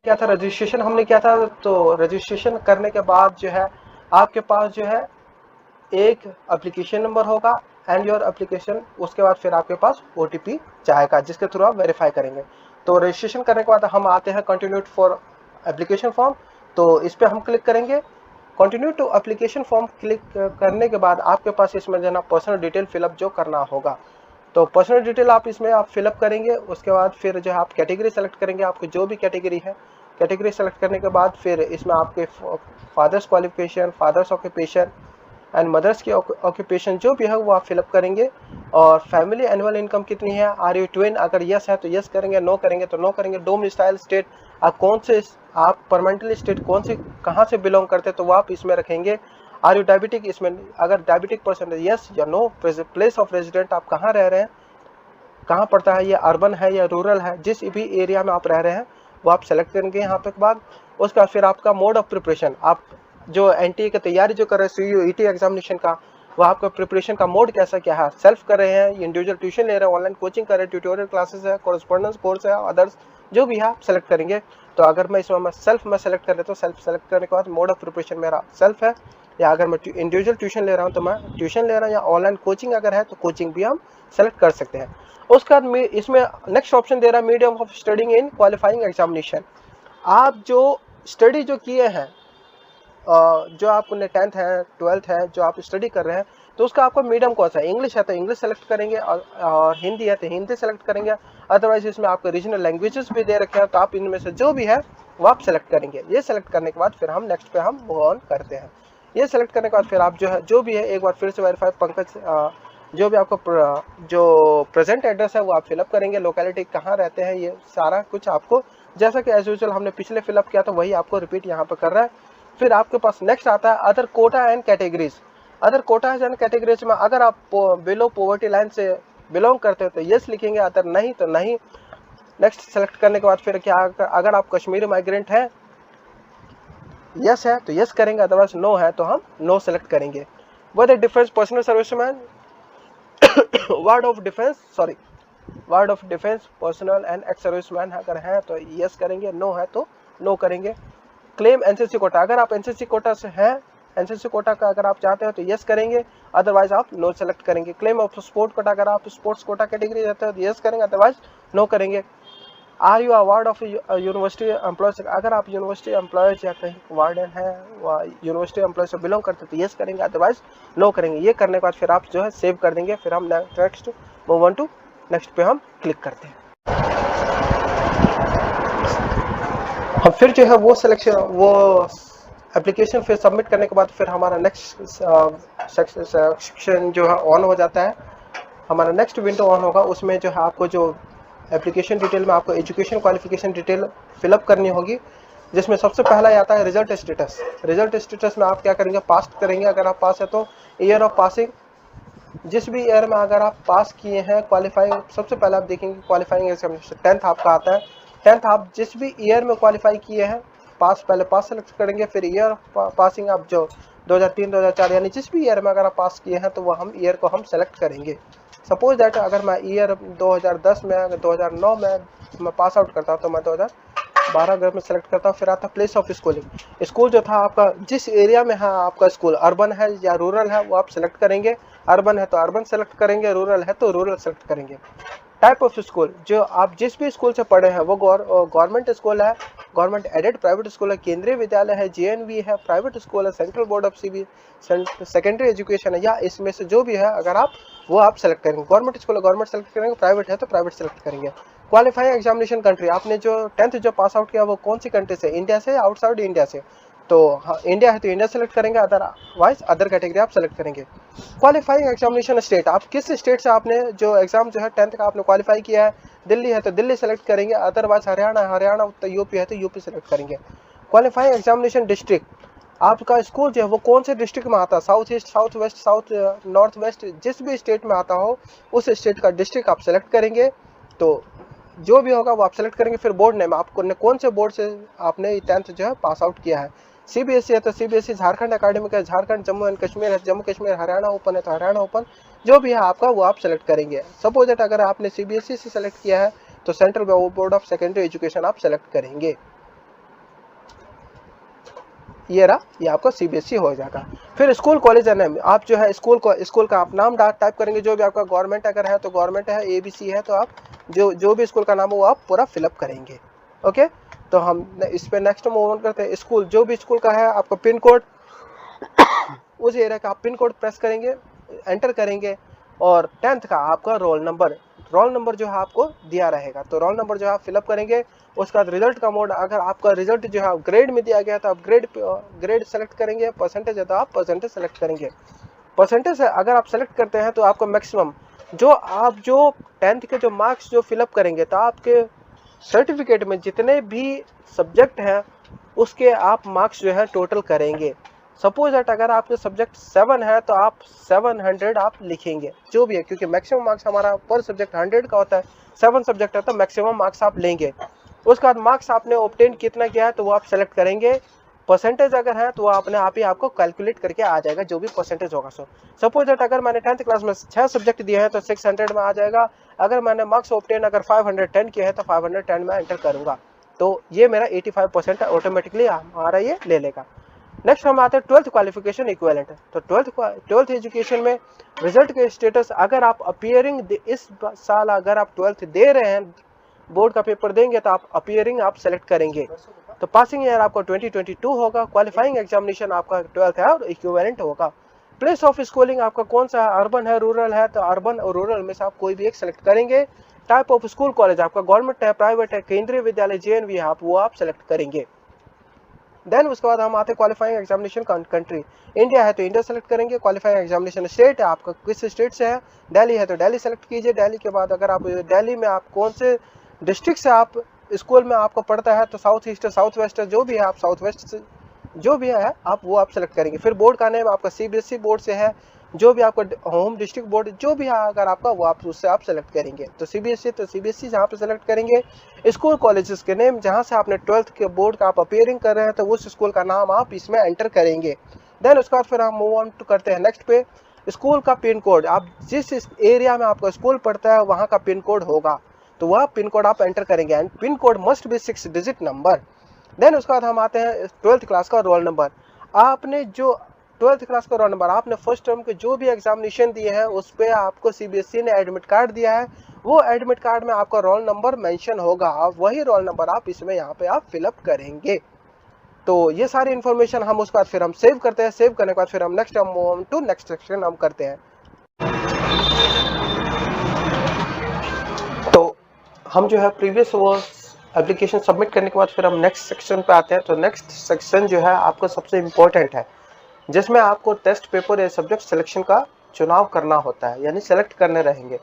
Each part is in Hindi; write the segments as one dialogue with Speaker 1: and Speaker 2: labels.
Speaker 1: क्या था, रजिस्ट्रेशन हमने किया था, तो रजिस्ट्रेशन करने के बाद जो है आपके पास जो है एक एप्लीकेशन नंबर होगा एंड योर एप्लीकेशन, उसके बाद फिर आपके पास ओटीपी जाएगा जिसके थ्रू आप वेरीफाई करेंगे। तो रजिस्ट्रेशन करने के बाद हम आते हैं कंटिन्यूड फॉर एप्लीकेशन फॉर्म। तो इस पर हम क्लिक करेंगे। Continue to application form click करने के बाद आपके पास इसमें जो है ना पर्सनल डिटेल फिलअप जो करना होगा। तो पर्सनल डिटेल आप इसमें आप फिलअप करेंगे। उसके बाद फिर जो है आप कैटेगरी सेलेक्ट करेंगे, आपको जो भी कैटेगरी है। कैटेगरी सेलेक्ट करने के बाद फिर इसमें आपके father's qualification, father's occupation and mother's की ऑक्यूपेशन जो भी है वो आप फिलअप करेंगे। और फैमिली एनुअल इनकम कितनी है, आर यू ट्विन, अगर यस है तो यस करेंगे, नो करेंगे तो नो करेंगे। डोमिसाइल स्टेट, आप कौन से, आप परमानेंटली स्टेट कौन से, कहाँ से बिलोंग करते हैं तो वो आप इसमें रखेंगे। आर यू डायबिटिक, इसमें अगर डायबिटिक पर्सन है यस या नो। प्लेस ऑफ रेजिडेंट, आप कहाँ रह रहे हैं, कहाँ पड़ता है, ये अर्बन है या रूरल है, जिस भी एरिया में आप रह रहे हैं वो आप सेलेक्ट करेंगे यहाँ पे बाद। उसके बाद फिर आपका मोड ऑफ प्रिपरेशन, आप जो एनटीए की तैयारी जो कर रहे हैं सीयूईटी एग्जामिनेशन का, वो आपका प्रिपरेशन का मोड कैसा क्या है, सेल्फ कर रहे हैं, इंडिविजुअल ट्यूशन ले रहे हैं, ऑनलाइन कोचिंग कर रहे हैं, ट्यूटोरियल क्लासेस है, कोरेस्पोंडेंस कोर्स है, अदर्स जो भी है आप सेलेक्ट करेंगे। तो अगर मैं इसमें सेल्फ में सेलेक्ट कर लेता हूँ, सेल्फ सेलेक्ट करने के बाद मोड ऑफ प्रिपरेशन मेरा सेल्फ है, या अगर मैं इंडिविजुअल ट्यूशन ले रहा हूँ तो मैं ट्यूशन ले रहा हूँ, या ऑनलाइन कोचिंग अगर है तो कोचिंग भी हम सेलेक्ट कर सकते हैं। उसके बाद इसमें नेक्स्ट ऑप्शन दे रहा है medium of studying in qualifying examination. आप जो स्टडी जो किए हैं, जो आपने 10th है 12th है जो आप स्टडी कर रहे हैं, तो उसका आपका मीडियम कौन सा है, इंग्लिश है तो इंग्लिश सेलेक्ट करेंगे, और हिंदी है तो हिंदी सेलेक्ट करेंगे। अदरवाइज इसमें आपके रीजनल लैंग्वेजेस भी दे रखे हैं, तो आप इनमें से जो भी है वो आप सेलेक्ट करेंगे। ये सेलेक्ट करने के बाद फिर हम नेक्स्ट पे हम मूव ऑन करते हैं। ये सेलेक्ट करने के बाद फिर आप जो है जो भी है एक बार फिर से वेरीफाई पंकज, जो भी आपको जो प्रेजेंट एड्रेस है वो आप फिलअप करेंगे, लोकेलिटी कहाँ रहते हैं, ये सारा कुछ आपको जैसा कि एज यूजुअल हमने पिछले फिलअप किया था वही आपको रिपीट यहाँ पर कर रहा है। फिर आपके पास नेक्स्ट आता है other quota and categories. Other quota and categories में अगर आप बिलो पॉवर्टी लाइन से बिलोंग करते हो तो यस लिखेंगे, अदर नहीं तो नहीं। नेक्स्ट सेलेक्ट करने के बाद फिर क्या, अगर आप कश्मीरी माइग्रेंट हैं, यस है तो यस करेंगे, अदरवाइज नो है तो हम नो सेलेक्ट करेंगे। Whether defence personnel serviceman, ward of defence, sorry ward of defence personnel and ex serviceman अगर है तो यस करेंगे, नो है तो नो करेंगे। क्लेम एनसीसी कोटा, अगर आप एनसीसी कोटा से हैं, एनसीसी कोटा का अगर आप चाहते हो तो यस करेंगे, अदरवाइज आप नो सेलेक्ट करेंगे। क्लेम ऑफ स्पोर्ट कोटा, अगर आप स्पोर्ट्स कोटा कैटेगरी रहते हो तो यस करेंगे, अदरवाइज नो करेंगे। Are you a ward of university employees, अगर आप यूनिवर्सिटी एम्प्लॉयज या कहीं वार्डन है यूनिवर्सिटी एम्प्लॉयज से बिलोंग करते तो यस करेंगे, अदरवाइज नो करेंगे। ये करने के बाद फिर आप जो है सेव कर देंगे। फिर हम next move on to next पे हम क्लिक करते हैं। हम फिर जो है वो सिलेक्शन, वो एप्लीकेशन फिर सबमिट करने के बाद फिर हमारा नेक्स्ट सेक्शन जो है ऑन हो जाता है। हमारा नेक्स्ट विंडो ऑन होगा, उसमें जो है आपको जो एप्लीकेशन डिटेल में आपको एजुकेशन क्वालिफिकेशन डिटेल फिलअप करनी होगी, जिसमें सबसे पहला आता है रिजल्ट स्टेटस। रिजल्ट स्टेटस में आप क्या करेंगे, पास करेंगे, अगर आप पास है तो ईयर ऑफ पासिंग, जिस भी ईयर में अगर आप पास किए हैं क्वालिफाइंग, सबसे पहले आप देखेंगे क्वालिफाइंग एग्जामिनेशन 10th आपका आता है। 10th आप जिस भी ईयर में क्वालिफाई किए हैं, पास पहले पास सेलेक्ट करेंगे, फिर ईयर पासिंग आप जो 2003 2004 यानी जिस भी ईयर में अगर आप पास किए हैं तो वो हम ईयर को हम सेलेक्ट करेंगे। सपोज दैट अगर मैं ईयर 2010 में, अगर 2009 में मैं पास आउट करता हूँ तो मैं 2012 अगर मैं सेलेक्ट करता हूँ। फिर आता है प्लेस ऑफ स्कूलिंग, स्कूल जो था आपका जिस एरिया में है आपका स्कूल, अर्बन है या रूरल है वो आप सेलेक्ट करेंगे। अर्बन है तो अर्बन सेलेक्ट करेंगे, रूरल है तो रूरल सेलेक्ट करेंगे। टाइप ऑफ स्कूल, जो आप जिस भी स्कूल से पढ़े हैं वो गवर्नमेंट स्कूल है, गवर्नमेंट एडेड प्राइवेट स्कूल है, केंद्रीय विद्यालय है, जेएनवी है, प्राइवेट स्कूल है, central board of CB secondary education है, या इसमें से जो भी है अगर आप वो आप सेलेक्ट करेंगे। गवर्नमेंट स्कूल है गवर्नमेंट सेलेक्ट करेंगे, प्राइवेट है तो प्राइवेट सेलेक्ट करेंगे। क्वालिफाइंग एग्जामिनेशन कंट्री, आपने जो 10th जो पास आउट किया वो कौन सी कंट्री से, इंडिया से, आउटसाइड इंडिया से, तो हाँ इंडिया है तो इंडिया सेलेक्ट करेंगे, अदरवाइज अदर कैटेगरी आप सेलेक्ट करेंगे। क्वालिफाइंग एग्जामिनेशन स्टेट, आप किस स्टेट से आपने जो एग्जाम जो है 10th का आपने क्वालिफाई किया है, दिल्ली है तो दिल्ली सेलेक्ट करेंगे, अदरवाइज हरियाणा तो यूपी है तो यूपी सेलेक्ट करेंगे। क्वालिफाइंग एग्जामिनेशन डिस्ट्रिक्ट, आपका स्कूल जो है वो कौन से डिस्ट्रिक्ट में आता है, south east, south west, south north west, जिस भी स्टेट में आता हो उस स्टेट का डिस्ट्रिक्ट आप सेलेक्ट करेंगे। तो जो भी होगा वो आप सेलेक्ट करेंगे। फिर बोर्ड नेम, आपको कौन से बोर्ड से आपने 10th जो है पास आउट किया है, सीबीएसई है तो सीबीएसई, झारखंड एकेडमिक है झारखंड, जम्मू एंड कश्मीर है जम्मू कश्मीर, हरियाणा ओपन है तो हरियाणा ओपन, जो भी है आपका वो आप सेलेक्ट करेंगे। सपोज दैट अगर आपने सीबीएसई से सेलेक्ट किया है तो central board of secondary education आप सेलेक्ट करेंगे। ये रहा, ये आपका सीबीएसई हो जाएगा। फिर स्कूल कॉलेज नेम, आप जो है स्कूल का आप नाम टाइप करेंगे, जो भी आपका गवर्नमेंट अगर है तो गवर्नमेंट है, एबीसी है तो आप जो भी स्कूल का नाम हो वो आप पूरा फिलअप करेंगे। ओके, तो हम इस पे नेक्स्ट मूव ऑन करते हैं। स्कूल, जो भी स्कूल का है आपका पिन कोड, उस एरिया का आप पिन कोड प्रेस करेंगे, एंटर करेंगे, और 10th का आपका रोल नंबर जो है आपको दिया रहेगा, तो रोल नंबर जो है आप फिलअप करेंगे। उसके बाद रिजल्ट का मोड, अगर आपका रिजल्ट जो है ग्रेड में दिया गया तो आप ग्रेड सेलेक्ट करेंगे, परसेंटेज है तो आप परसेंटेज सेलेक्ट करेंगे। परसेंटेज अगर आप सेलेक्ट करते हैं तो आपको मैक्सिमम जो 10th के जो मार्क्स जो फिलअप करेंगे, तो आपके सर्टिफिकेट में जितने भी सब्जेक्ट हैं उसके आप मार्क्स जो है टोटल करेंगे। सपोज दैट अगर आपके सब्जेक्ट 7 है तो आप 700 आप लिखेंगे, जो भी है, क्योंकि मैक्सिमम मार्क्स हमारा पर सब्जेक्ट 100 का होता है, 7 सब्जेक्ट है तो मैक्सिमम मार्क्स आप लेंगे। उसके बाद मार्क्स आपने ऑब्टेन कितना किया है तो वो आप सेलेक्ट करेंगे। परसेंटेज अगर है तो वो अपने आप ही आपको कैलकुलेट करके आ जाएगा, जो भी परसेंटेज होगा। सपोज दैट अगर मैंने 10th क्लास में 6 सब्जेक्ट दिए हैं तो 600 में आ जाएगा। अगर मैंने मार्क्स ऑब्टेन अगर 510 किया है तो 510 में एंटर करूंगा, तो ये मेरा 85% है, ऑटोमेटिकली हमारा ये ले लेगा। नेक्स्ट हम आते हैं 12th क्वालिफिकेशन इक्विवेलेंट। तो 12th एजुकेशन में रिजल्ट के स्टेटस, अगर आप अपीयरिंग इस साल अगर आप 12th दे रहे हैं, बोर्ड का पेपर देंगे, तो आप अपीयरिंग आप सेलेक्ट करेंगे। तो पासिंग ईयर आपका 2022 होगा, क्वालिफाइंग एग्जामिनेशन आपका 12th है और इक्विवेलेंट होगा। प्लेस ऑफ स्कूलिंग आपका कौन सा है, अर्बन है रूरल है, तो अर्बन और रूरल में से आप कोई भी एक सेलेक्ट करेंगे। टाइप ऑफ स्कूल कॉलेज आपका गवर्नमेंट है, प्राइवेट है, केंद्रीय विद्यालय जेएनवी है, आप वो आप सेलेक्ट करेंगे। देन उसके बाद हम आते हैं क्वालिफाइंग एग्जामिनेशन कंट्री। इंडिया है तो इंडिया सेलेक्ट करेंगे। क्वालिफाइंग एग्जामिनेशन स्टेट है आपका किस स्टेट से है, दिल्ली है तो दिल्ली सेलेक्ट कीजिए। दिल्ली के बाद अगर आप दिल्ली में आप कौन से डिस्ट्रिक्ट से आप स्कूल में आपको पढ़ता है, तो साउथ ईस्ट साउथ वेस्ट जो भी है, आप साउथ वेस्ट से जो भी है आप वो आप सेलेक्ट करेंगे। फिर बोर्ड का नेम आपका सीबीएसई बोर्ड से है, जो भी आपका होम डिस्ट्रिक्ट बोर्ड जो भी है अगर आपका, वो आप उससे आप सेलेक्ट करेंगे। तो सीबीएसई जहाँ पे सेलेक्ट करेंगे। स्कूल कॉलेजेस के नेम, जहाँ से आपने 12th के बोर्ड का आप अपीयरिंग कर रहे हैं तो उस स्कूल का नाम आप इसमें एंटर करेंगे। देन उसके बाद फिर हम मूव ऑन करते हैं नेक्स्ट पे। स्कूल का पिन कोड, आप जिस एरिया में आपका स्कूल पढ़ता है वहाँ का पिन कोड होगा, तो वह पिन कोड आप एंटर करेंगे, and pin code must be 6 digit number. Then उसके बाद हम आते हैं 12th क्लास का रोल नंबर। आपने जो 12th क्लास का रोल नंबर, आपने फर्स्ट टर्म के जो भी एग्जामिनेशन दिए हैं उस पर आपको सीबीएसई ने एडमिट कार्ड दिया है, वो एडमिट कार्ड में आपका रोल नंबर मेंशन होगा, आप वही रोल नंबर आप इसमें यहाँ पे आप फिलअप करेंगे। तो ये सारी इन्फॉर्मेशन हम उसके बाद फिर हम सेव करते हैं। सेव करने के बाद फिर हम नेक्स्ट सेक्शन हम करते हैं। तो हम जो है प्रीवियस वो एप्लीकेशन सबमिट करने के बाद फिर हम नेक्स्ट सेक्शन पे आते हैं। तो नेक्स्ट सेक्शन जो है आपका सबसे इम्पोर्टेंट है, जिसमें आपको टेस्ट पेपर या सब्जेक्ट सिलेक्शन का चुनाव करना होता है, यानी सेलेक्ट करने रहेंगे।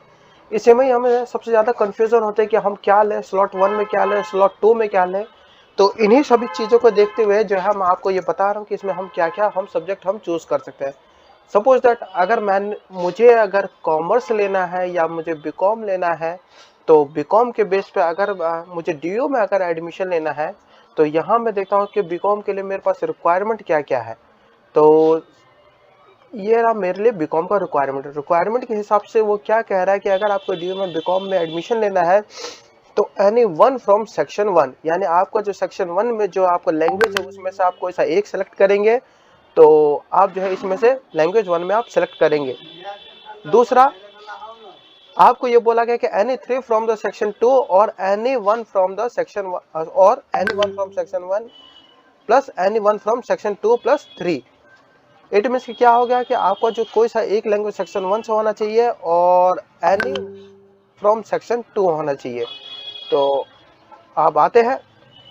Speaker 1: इसी में ही हमें सबसे ज़्यादा कन्फ्यूज़न होता है कि हम क्या लें, स्लॉट 1 में क्या लें, स्लॉट 2 में क्या लें। तो इन्हीं सभी चीज़ों को देखते हुए जो है मैं आपको ये बता रहा हूँ कि इसमें हम क्या क्या हम सब्जेक्ट हम चूज़ कर सकते हैं। सपोज दैट अगर मुझे अगर कॉमर्स लेना है या मुझे बीकॉम लेना है, तो बीकॉम के बेस पे अगर मुझे डीयू में अगर एडमिशन लेना है, तो यहाँ मैं देखता हूँ कि बीकॉम के लिए मेरे पास रिक्वायरमेंट क्या क्या है। तो ये रहा मेरे लिए बीकॉम का रिक्वायरमेंट के हिसाब से वो क्या कह रहा है कि अगर आपको डीयू में बीकॉम में एडमिशन लेना है, तो एनी वन फ्रॉम सेक्शन 1, यानी आपका जो सेक्शन 1 में जो आपका लैंग्वेज है उसमें से आप कोई सा एक सेलेक्ट करेंगे, तो आप जो है इसमें से लैंग्वेज 1 में आप सेलेक्ट करेंगे। दूसरा, आपको ये बोला गया कि एनी 3 फ्रॉम द सेक्शन 2 और any one from the section और any one from section 1 plus any one from section 2 plus 3। It means कि क्या हो गया कि आपका जो कोई सा एक लैंग्वेज सेक्शन 1 से होना चाहिए और एनी फ्रॉम सेक्शन 2 होना चाहिए। तो आप आते हैं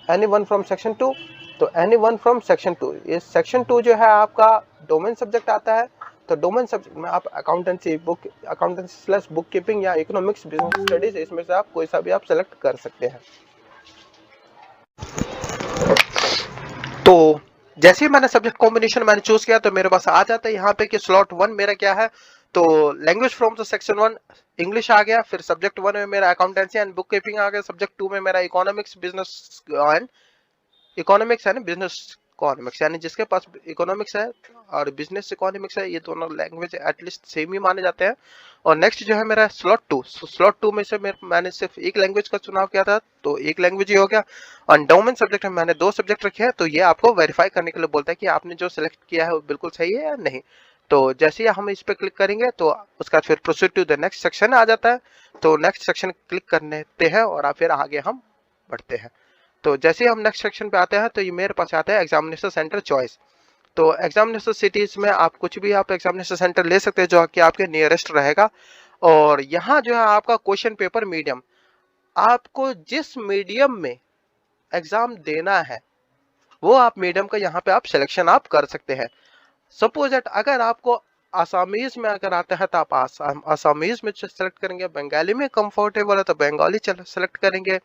Speaker 1: एनी वन फ्रॉम सेक्शन 2, तो एनी वन फ्रॉम सेक्शन 2, ये सेक्शन 2 जो है आपका डोमेन सब्जेक्ट आता है। तो डोमेन सब्जेक्ट में आप अकाउंटेंसी स्लैश बुक कीपिंग या इकोनॉमिक्स बिजनेस स्टडीज, इसमें से आप कोई सा भी आप सेलेक्ट कर सकते हैं। तो जैसे ही मैंने सब्जेक्ट कॉम्बिनेशन मैंने चूज किया तो मेरे पास आ जाता है यहाँ पे कि स्लॉट 1 मेरा क्या है। तो language from the section 1 English आ गया, फिर सब्जेक्ट 1 में मेरा अकाउंटेंसी एंड बुक कीपिंग आ गया, सब्जेक्ट 2 में मेरा इकोनॉमिक्स एंड बिजनेस इकोनॉमिक्स, यानी जिसके पास इकोनॉमिक्स है और बिजनेस इकोनॉमिक्स है, ये दोनों लैंग्वेज एटलीस्ट सेम ही माने जाते हैं। और नेक्स्ट जो है मेरा स्लॉट टू में से मैंने सिर्फ एक लैंग्वेज का चुनाव किया था, तो एक लैंग्वेज ही हो गया। और एंडोमेंट सब्जेक्ट में मैंने 2 सब्जेक्ट रखे हैं, तो ये आपको वेरीफाई करने के लिए बोलता है कि आपने जो सिलेक्ट किया है वो बिल्कुल सही है या नहीं। तो जैसे ही हम इस पर क्लिक करेंगे तो उसका फिर proceed to the next section आ जाता है। तो नेक्स्ट सेक्शन क्लिक करने हैं और फिर आगे हम बढ़ते हैं। तो जैसे ही हम नेक्स्ट सेक्शन पे आते हैं तो ये मेरे पास आता है एग्जामिनेशन सेंटर चॉइस। तो एग्जामिनेशन सिटीज में आप कुछ भी आप एग्जामिनेशन सेंटर ले सकते हैं जो कि आपके नियरेस्ट रहेगा। और यहाँ जो है आपका क्वेश्चन पेपर मीडियम, आपको जिस मीडियम में एग्जाम देना है वो आप मीडियम का यहाँ पे आप सिलेक्शन आप कर सकते हैं। सपोज दैट अगर आपको आसामीज में अगर आता है तो आप आसामीज में सेलेक्ट करेंगे, बंगाली में कंफर्टेबल है तो बंगाली सेलेक्ट करेंगे,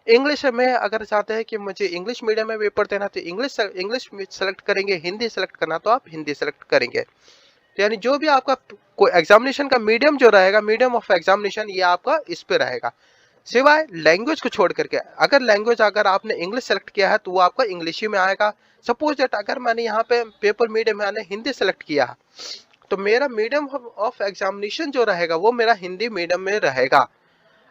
Speaker 1: इंग्लिश में अगर चाहते हैं कि मुझे इंग्लिश मीडियम में पेपर देना तो इंग्लिश सेलेक्ट करेंगे, हिंदी सेलेक्ट करना तो आप हिंदी सेलेक्ट करेंगे। यानी जो भी आपका कोई एग्जामिनेशन का मीडियम जो रहेगा, मीडियम ऑफ एग्जामिनेशन, ये आपका इस पे रहेगा, सिवाय लैंग्वेज को छोड़ करके। अगर लैंग्वेज अगर आपने इंग्लिश सेलेक्ट किया है तो वो आपका इंग्लिश ही में आएगा। सपोज दैट अगर मैंने यहाँ पे पेपर मीडियम मैंने हिंदी सेलेक्ट किया है तो मेरा मीडियम ऑफ एग्जामिनेशन जो रहेगा वो मेरा हिंदी मीडियम में रहेगा।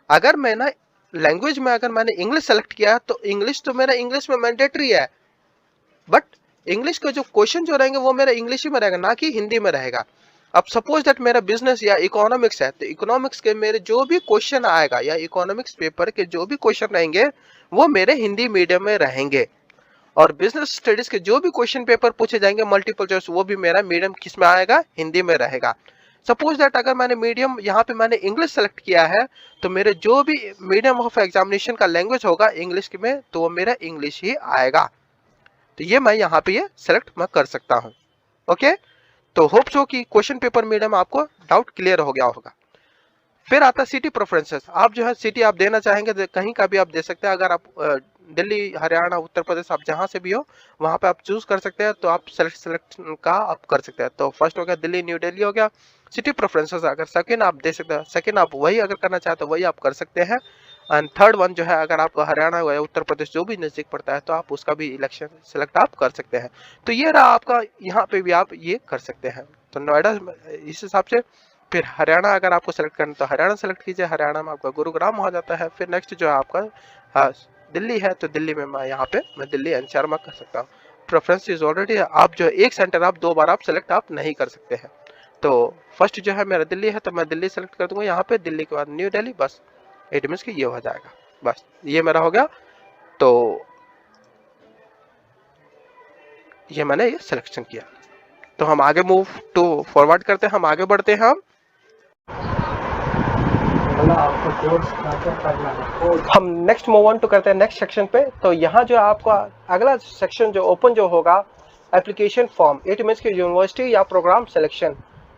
Speaker 1: अगर मैंने लैंग्वेज में अगर मैंने इंग्लिश सेलेक्ट किया है तो इंग्लिश तो मेरा इंग्लिश में मैंडेटरी है, बट इंग्लिश का जो क्वेश्चन जो रहेंगे वो मेरा इंग्लिश ही में रहेगा, ना कि हिंदी में रहेगा। अब सपोज दैट मेरा बिजनेस या इकोनॉमिक्स है तो इकोनॉमिक्स के मेरे जो भी क्वेश्चन आएगा या इकोनॉमिक्स पेपर के जो भी क्वेश्चन रहेंगे वो मेरे हिंदी मीडियम में रहेंगे। और बिजनेस स्टडीज के जो भी क्वेश्चन पेपर पूछे जाएंगे मल्टीपल चॉइस, वो भी मेरा मीडियम किस में आएगा, हिंदी में रहेगा। सपोज दैट अगर मैंने मीडियम यहाँ पे मैंने इंग्लिश सेलेक्ट किया है तो मेरे जो भी मीडियम ऑफ एग्जामिनेशन का लैंग्वेज होगा इंग्लिश में तो वो मेरा इंग्लिश ही आएगा। तो ये मैं यहाँ पे ये सेलेक्ट मैं कर सकता हूँ। ओके, तो होप सो कि क्वेश्चन पेपर मीडियम आपको डाउट क्लियर हो गया होगा। फिर आता है सिटी प्रेफरेंसेस। आप जो है सिटी आप देना चाहेंगे तो कहीं का भी आप दे सकते हैं। अगर आप दिल्ली, हरियाणा, उत्तर प्रदेश, आप जहां से भी हो वहां पे आप चूज कर सकते हैं, तो आप सेलेक्ट का आप कर सकते हैं। तो फर्स्ट हो गया दिल्ली, न्यू दिल्ली हो गया। सिटी प्रेफरेंसेस अगर सेकंड आप दे सकते हैं, सेकंड आप वही अगर करना चाहते हैं वही आप कर सकते हैं। एंड थर्ड वन जो है अगर आपको हरियाणा या उत्तर प्रदेश जो भी नजदीक पड़ता है तो आप उसका भी इलेक्शन सेलेक्ट आप कर सकते हैं। तो ये रहा आपका, यहाँ पे भी आप ये कर सकते हैं। तो नोएडा इस हिसाब से। फिर हरियाणा अगर आपको सेलेक्ट करना तो हरियाणा सेलेक्ट कीजिए, हरियाणा में आपका गुरुग्राम हो जाता है। फिर नेक्स्ट जो है आपका दिल्ली है तो दिल्ली में मैं यहाँ पे मैं दिल्ली एनसीआर में कर सकता हूँ। प्रेफरेंस इज ऑलरेडी, आप जो एक सेंटर आप 2 बार आप सेलेक्ट आप नहीं कर सकते हैं। तो फर्स्ट जो है मेरा दिल्ली है तो मैं दिल्ली सेलेक्ट कर दूंगा यहाँ पे, दिल्ली के बाद न्यू दिल्ली, बस इट मींस कि ये हो जाएगा। बस ये मेरा हो गया। तो ये मैंने ये सिलेक्शन किया। तो हम आगे मूव टू फॉरवर्ड करते हैं, हम आगे बढ़ते हैं। हम नेक्स्ट मूव ऑन टू करते हैं नेक्स्ट सेक्शन पे। तो यहाँ जो आपका अगला सेक्शन जो ओपन जो होगा एप्लीकेशन फॉर्म, इट मीन्स की यूनिवर्सिटी या प्रोग्राम सिलेक्शन।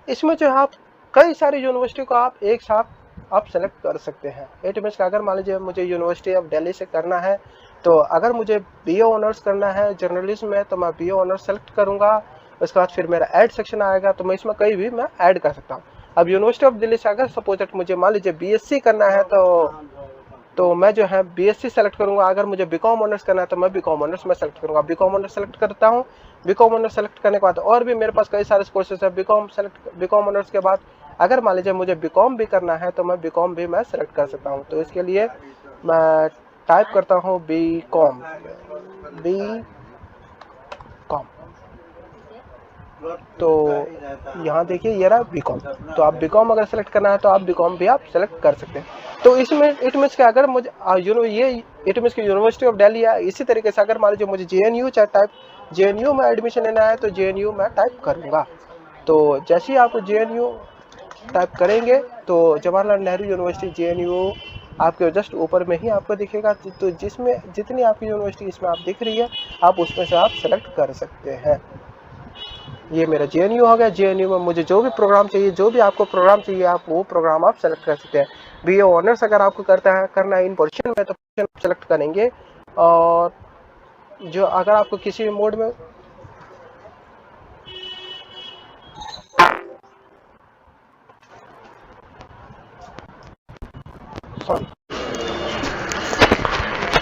Speaker 1: इसमें जो आप कई सारी यूनिवर्सिटी को आप एक साथ आप सेलेक्ट कर सकते हैं। इट मीन्स अगर मान लीजिए मुझे यूनिवर्सिटी ऑफ दिल्ली से करना है तो अगर मुझे बीए ऑनर्स करना है जर्नलिज्म में तो मैं बीए ऑनर्स सेलेक्ट करूँगा। उसके बाद फिर मेरा ऐड सेक्शन आएगा तो मैं इसमें कहीं भी मैं ऐड कर सकता हूँ। अब यूनिवर्सिटी ऑफ दिल्ली से अगर सपोज दैट मुझे मान लीजिए बीएससी करना है तो मैं जो है बीएससी सेलेक्ट करूंगा। अगर मुझे बीकॉम ऑनर्स करना है तो मैं बीकॉम ऑनर्स में सेलेक्ट करूंगा, बीकॉम ऑनर्स सेलेक्ट करता हूं। बीकॉम ऑनर्स सेलेक्ट करने के बाद और भी मेरे पास कई सारे कोर्सेज है। बीकॉम ऑनर्स के बाद अगर मान लीजिए मुझे बीकॉम भी करना है तो मैं बीकॉम भी मैं सेलेक्ट कर सकता हूँ। तो इसके लिए मैं टाइप करता हूँ बीकॉम, तो यहाँ देखिए ये रहा बीकॉम। तो आप बीकॉम अगर सेलेक्ट करना है तो आप बीकॉम भी आप सेलेक्ट कर सकते हैं। तो इसमें इट मीन्स कि अगर मुझे इट मीन्स कि यूनिवर्सिटी ऑफ दिल्ली है। इसी तरीके से अगर मान लीजिए मुझे जेएनयू चाहे टाइप जेएनयू में एडमिशन लेना है तो जेएनयू में टाइप करूँगा। तो जैसे ही आप जेएनयू टाइप करेंगे तो जवाहरलाल नेहरू यूनिवर्सिटी जेएनयू आपके जस्ट ऊपर में ही आपको दिखेगा। तो जिसमें जितनी आपकी यूनिवर्सिटी इसमें आप दिख रही है आप उसमें से आप सेलेक्ट कर सकते हैं। ये मेरा जेएनयू हो गया। जेएनयू में मुझे जो भी प्रोग्राम चाहिए, जो भी आपको प्रोग्राम चाहिए आप वो प्रोग्राम आप सेलेक्ट कर सकते हैं। बीए ऑनर्स अगर आपको करना है इन पोर्शन में तो पोर्शन आप सेलेक्ट करेंगे। और जो अगर आपको किसी भी मोड में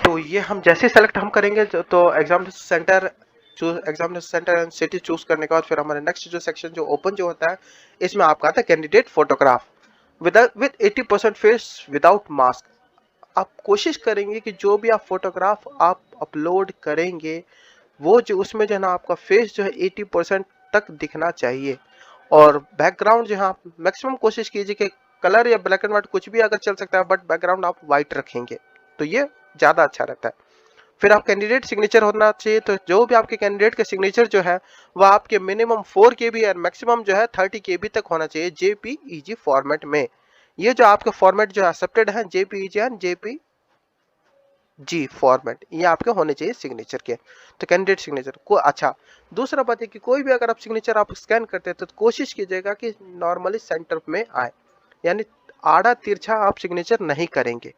Speaker 1: तो ये हम जैसे सेलेक्ट हम करेंगे तो examination centre examination centre and city choose करने के बाद फिर हमारे नेक्स्ट जो सेक्शन जो ओपन जो होता है, इसमें आपका आता है candidate photograph with 80% face without mask. आप कोशिश करेंगे कि जो भी आप फोटोग्राफ आप अपलोड करेंगे वो जो उसमें जो है ना आपका फेस जो है 80% तक दिखना चाहिए। और बैकग्राउंड जो है आप मैक्सिमम कोशिश कीजिए कि कलर या ब्लैक एंड व्हाइट कुछ भी अगर चल सकता है, बट बैकग्राउंड आप व्हाइट रखेंगे तो ये ज़्यादा अच्छा रहता है। फिर आप कैंडिडेट सिग्नेचर होना चाहिए, तो जो भी आपके कैंडिडेट का सिग्नेचर जो है वह आपके मिनिमम 4 KB और मैक्सिमम जो है 30 KB तक होना चाहिए JPEG फॉर्मेट में। ये जो आपके फॉर्मेट जो एक्सेप्टेड है JPEG एंड JPG फॉर्मेट, ये आपके होने चाहिए सिग्नेचर के। तो कैंडिडेट सिग्नेचर को अच्छा, दूसरा बात है कि कोई भी अगर आप सिग्नेचर आप स्कैन करते हैं तो कोशिश कीजिएगा कि नॉर्मली सेंटर में आए, यानी आड़ा तिरछा आप सिग्नेचर नहीं करेंगे।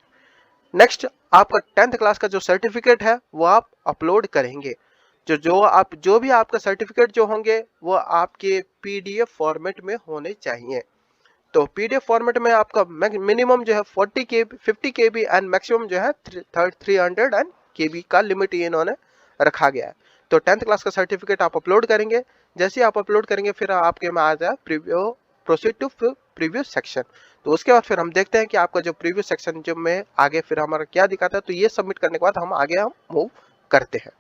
Speaker 1: नेक्स्ट आपका 10th क्लास का जो सर्टिफिकेट है वो आप अपलोड करेंगे। जो भी आपका सर्टिफिकेट जो होंगे वो आपके PDF फॉर्मेट में होने चाहिए। तो PDF फॉर्मेट में आपका मिनिमम जो है 40 KB 50 KB एंड मैक्सिमम जो है 300 KB का लिमिट ये इन्होंने रखा गया है। तो 10th क्लास का सर्टिफिकेट आप अपलोड करेंगे। जैसे ही आप अपलोड करेंगे फिर आपके में आ जाए प्रोसीड टू प्रीव्यू सेक्शन। तो उसके बाद फिर हम देखते हैं कि आपका जो प्रीव्यू सेक्शन जो में आगे फिर हमारा क्या दिखाता है। तो ये सबमिट करने के बाद हम आगे मूव करते हैं।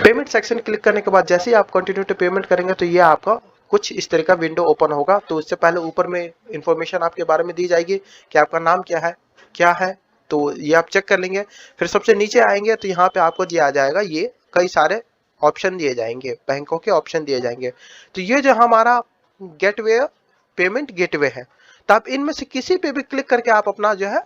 Speaker 1: पेमेंट सेक्शन क्लिक करने के बाद जैसे ही आप कंटिन्यू टू पेमेंट करेंगे तो ये आपका कुछ इस तरह का विंडो ओपन होगा। तो उससे पहले ऊपर में इंफॉर्मेशन आपके बारे में दी जाएगी कि आपका नाम क्या है, तो ये आप चेक कर लेंगे। फिर सबसे नीचे आएंगे तो यहाँ पे आपको दिया जाएगा, ये कई सारे ऑप्शन दिए जाएंगे, बैंकों के ऑप्शन दिए जाएंगे। तो ये जो हमारा गेटवे पेमेंट गेटवे है, तो आप इनमें से किसी पे भी क्लिक करके आप अपना जो है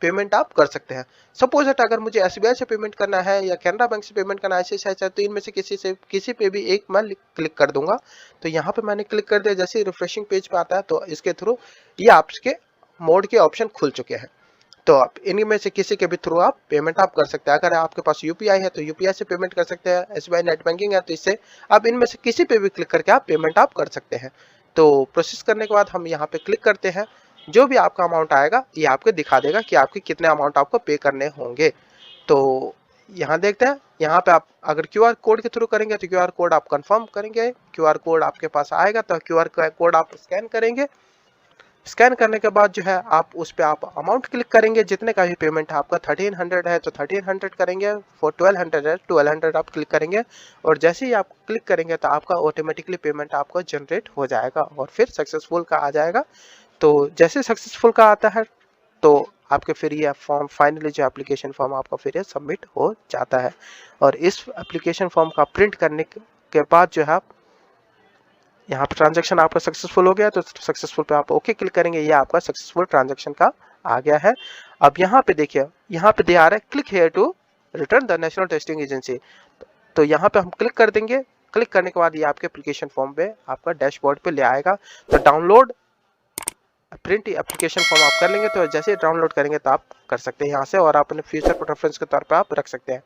Speaker 1: पेमेंट आप कर सकते हैं। सपोज दैट अगर मुझे SBI से पेमेंट करना है या कैनरा बैंक से पेमेंट करना है, ऐसे तो इनमें से किसी पे भी एक मैं क्लिक कर दूंगा। तो यहाँ पे मैंने क्लिक कर दिया, जैसे रिफ्रेशिंग पेज पे आता है तो इसके थ्रू ये आपके मोड के ऑप्शन खुल चुके हैं। तो आप इनमें से किसी के भी थ्रू आप पेमेंट आप कर सकते हैं। अगर आपके पास UPI है तो UPI से पेमेंट कर सकते हैं, SBI नेट बैंकिंग है तो इससे आप इनमें से किसी पे भी क्लिक करके आप पेमेंट आप कर सकते हैं। तो प्रोसेस करने के बाद हम यहाँ पे क्लिक करते हैं, जो भी आपका अमाउंट आएगा ये आपको दिखा देगा कि आपके कितने अमाउंट आपको पे करने होंगे। तो यहाँ देखते हैं, यहाँ पे आप अगर QR कोड के थ्रू करेंगे तो QR कोड आप कंफर्म करेंगे, QR कोड आपके पास आएगा तो QR कोड आप स्कैन करेंगे। स्कैन करने के बाद जो है आप उस पर आप अमाउंट क्लिक करेंगे, जितने का भी पेमेंट है आपका 1300 है तो 1300 करेंगे, फॉर 1200 है 1200 आप क्लिक करेंगे। और जैसे ही आप क्लिक करेंगे तो आपका ऑटोमेटिकली पेमेंट आपको जनरेट हो जाएगा और फिर सक्सेसफुल का आ जाएगा। तो जैसे सक्सेसफुल का आता है तो आपके फिर ये फॉर्म फाइनली जो एप्लीकेशन फॉर्म आपका फिर ये सबमिट हो जाता है। और इस एप्लीकेशन फॉर्म का प्रिंट करने के बाद जो है आप यहाँ पे ट्रांजैक्शन आपका सक्सेसफुल हो गया तो सक्सेसफुल पे आप ओके क्लिक करेंगे, ये आपका सक्सेसफुल ट्रांजैक्शन का आ गया है। अब यहाँ पे देखिए, यहाँ पे दिया रहा है click here to return the National Testing Agency. तो यहाँ पे हम क्लिक कर देंगे। क्लिक करने के बाद ये आपके एप्लीकेशन फॉर्म पे आपका डैशबोर्ड पे ले आएगा। तो डाउनलोड प्रिंट एप्लीकेशन फॉर्म आप कर लेंगे, तो जैसे डाउनलोड करेंगे तो आप कर सकते हैं यहाँ से, और आप अपने फ्यूचर प्रेफरेंस के तौर पर आप रख सकते हैं।